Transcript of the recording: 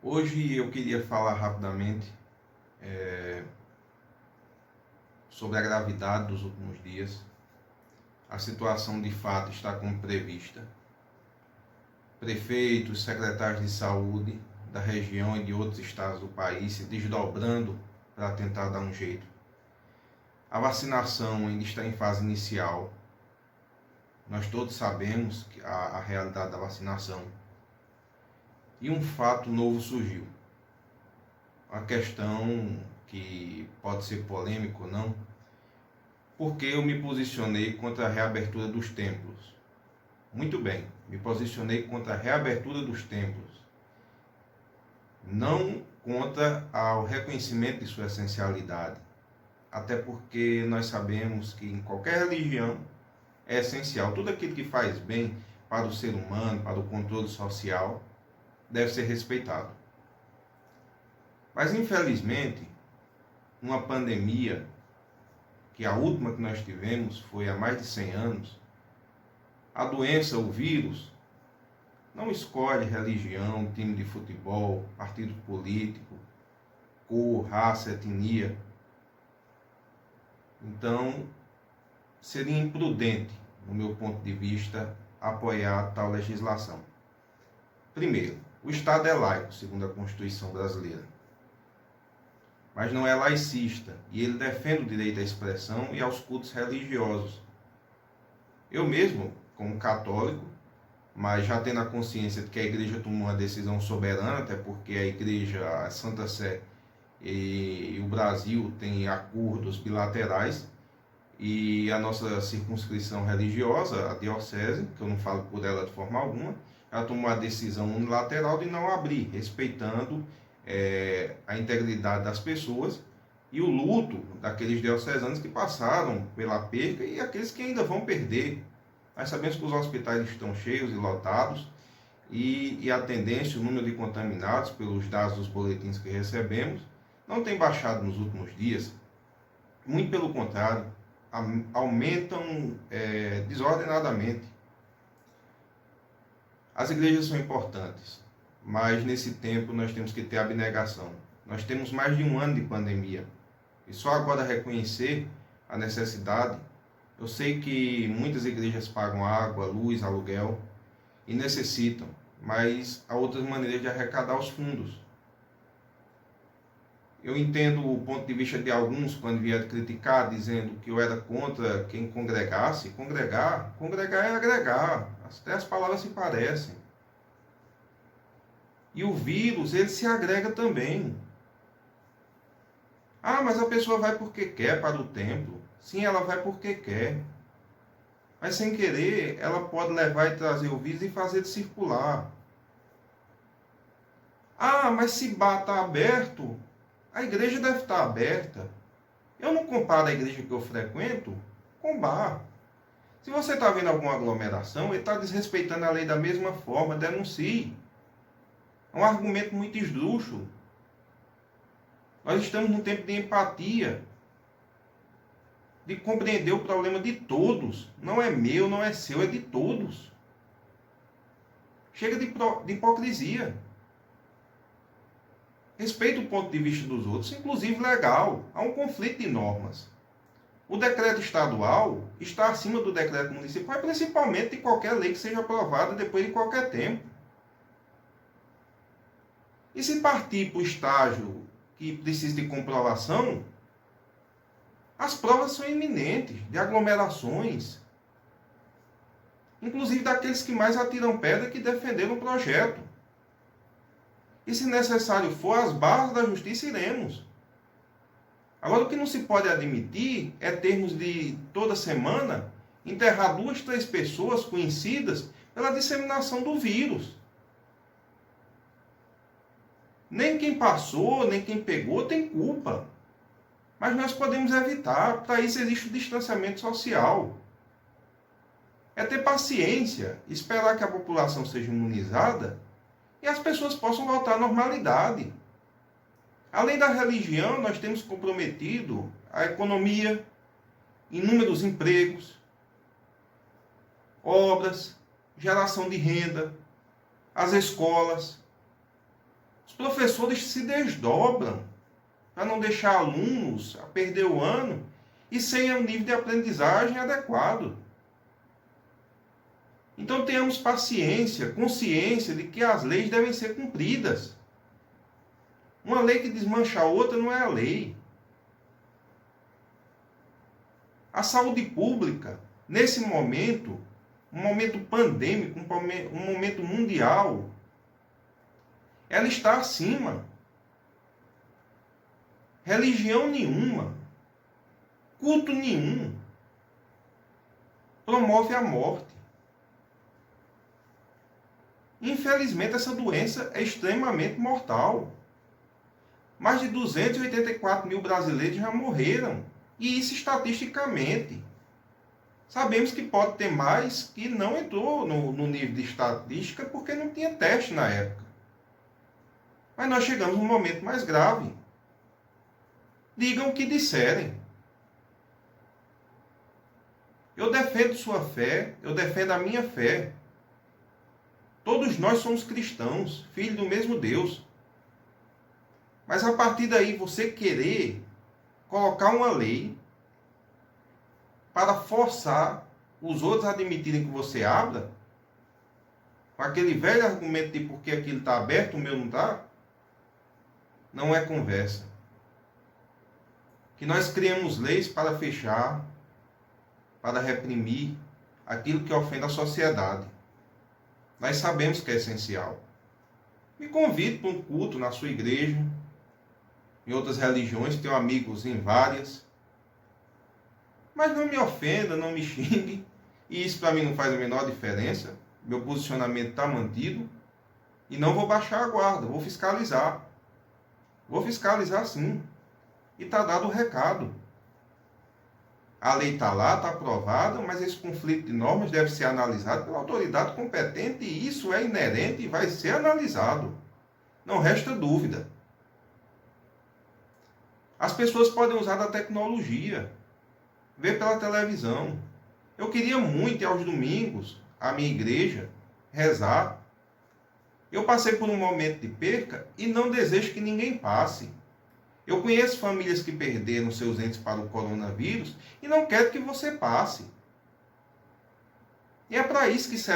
Hoje eu queria falar rapidamente sobre a gravidade dos últimos dias. A situação de fato está como prevista. Prefeitos, secretários de saúde da região e de outros estados do país se desdobrando para tentar dar um jeito. A vacinação ainda está em fase inicial. Nós todos sabemos que a realidade da vacinação. E um fato novo surgiu. Uma questão que pode ser polêmica ou não, porque eu me posicionei contra a reabertura dos templos. Muito bem, me posicionei contra a reabertura dos templos, não contra o reconhecimento de sua essencialidade, até porque nós sabemos que em qualquer religião é essencial, tudo aquilo que faz bem para o ser humano, para o controle social, deve ser respeitado. Mas infelizmente, uma pandemia, que a última que nós tivemos foi há mais de 100 anos, a doença, o vírus, não escolhe religião, time de futebol, partido político, cor, raça, etnia. Então, seria imprudente, no meu ponto de vista, apoiar tal legislação. Primeiro, o Estado é laico, segundo a Constituição brasileira, mas não é laicista, e ele defende o direito à expressão e aos cultos religiosos. Eu mesmo, como católico, mas já tendo a consciência de que a Igreja tomou uma decisão soberana, até porque a Igreja, a Santa Sé e o Brasil têm acordos bilaterais, e a nossa circunscrição religiosa, a diocese, que eu não falo por ela de forma alguma, ela tomou a decisão unilateral de não abrir, respeitando a integridade das pessoas e o luto daqueles diocesanos que passaram pela perca e aqueles que ainda vão perder. Nós sabemos que os hospitais estão cheios e lotados e a tendência, o número de contaminados, pelos dados dos boletins que recebemos, não tem baixado nos últimos dias. Muito pelo contrário, aumentam desordenadamente. As igrejas são importantes, mas nesse tempo nós temos que ter abnegação. Nós temos mais de um ano de pandemia e só agora reconhecer a necessidade. Eu sei que muitas igrejas pagam água, luz, aluguel e necessitam, mas há outras maneiras de arrecadar os fundos. Eu entendo o ponto de vista de alguns quando vieram criticar, dizendo que eu era contra quem congregasse. Congregar é agregar, até as palavras se parecem. E o vírus, ele se agrega também. Ah, mas a pessoa vai porque quer para o templo. Sim, ela vai porque quer. Mas sem querer, ela pode levar e trazer o vírus e fazer ele circular. Ah, mas se bar está aberto, a igreja deve estar aberta. Eu não comparo a igreja que eu frequento com bar. Se você está vendo alguma aglomeração, ele está desrespeitando a lei da mesma forma, denuncie. É um argumento muito esdrúxulo. Nós estamos num tempo de empatia, de compreender o problema de todos. Não é meu, não é seu, é de todos. Chega de hipocrisia. Respeita o ponto de vista dos outros, inclusive legal. Há um conflito de normas. O decreto estadual está acima do decreto municipal, principalmente de qualquer lei que seja aprovada depois de qualquer tempo. E se partir para o estágio que precisa de comprovação, as provas são iminentes de aglomerações, inclusive daqueles que mais atiram pedra que defenderam o projeto. E se necessário for, às barras da justiça iremos. Agora, o que não se pode admitir é termos de, toda semana, enterrar 2, 3 pessoas conhecidas pela disseminação do vírus. Nem quem passou, nem quem pegou tem culpa. Mas nós podemos evitar. Para isso existe o distanciamento social. É ter paciência, esperar que a população seja imunizada e as pessoas possam voltar à normalidade. Além da religião, nós temos comprometido a economia, inúmeros empregos, obras, geração de renda, as escolas. Os professores se desdobram para não deixar alunos a perder o ano e sem um nível de aprendizagem adequado. Então tenhamos paciência, consciência de que as leis devem ser cumpridas. Uma lei que desmancha a outra não é a lei. A saúde pública, nesse momento, um momento pandêmico, um momento mundial, ela está acima. Religião nenhuma, culto nenhum, promove a morte. Infelizmente, essa doença é extremamente mortal. Mais de 284 mil brasileiros já morreram. E isso estatisticamente. Sabemos que pode ter mais que não entrou no nível de estatística porque não tinha teste na época. Mas nós chegamos num momento mais grave. Digam o que disserem. Eu defendo sua fé, eu defendo a minha fé. Todos nós somos cristãos, filhos do mesmo Deus. Mas a partir daí você querer colocar uma lei para forçar os outros a admitirem que você abra, com aquele velho argumento de porque aquilo está aberto, o meu não está, não é conversa. Que nós criamos leis para fechar, para reprimir aquilo que ofende a sociedade. Nós sabemos que é essencial. Me convido para um culto na sua igreja, em outras religiões, tenho amigos em várias. Mas não me ofenda, não me xingue. E isso para mim não faz a menor diferença. Meu posicionamento está mantido. E não vou baixar a guarda, vou fiscalizar. Vou fiscalizar sim. E está dado o recado. A lei está lá, está aprovada, mas esse conflito de normas deve ser analisado pela autoridade competente e isso é inerente e vai ser analisado. Não resta dúvida. As pessoas podem usar da tecnologia, ver pela televisão. Eu queria muito ir aos domingos à minha igreja, rezar. Eu passei por um momento de perca e não desejo que ninguém passe. Eu conheço famílias que perderam seus entes para o coronavírus e não quero que você passe. E é para isso que serve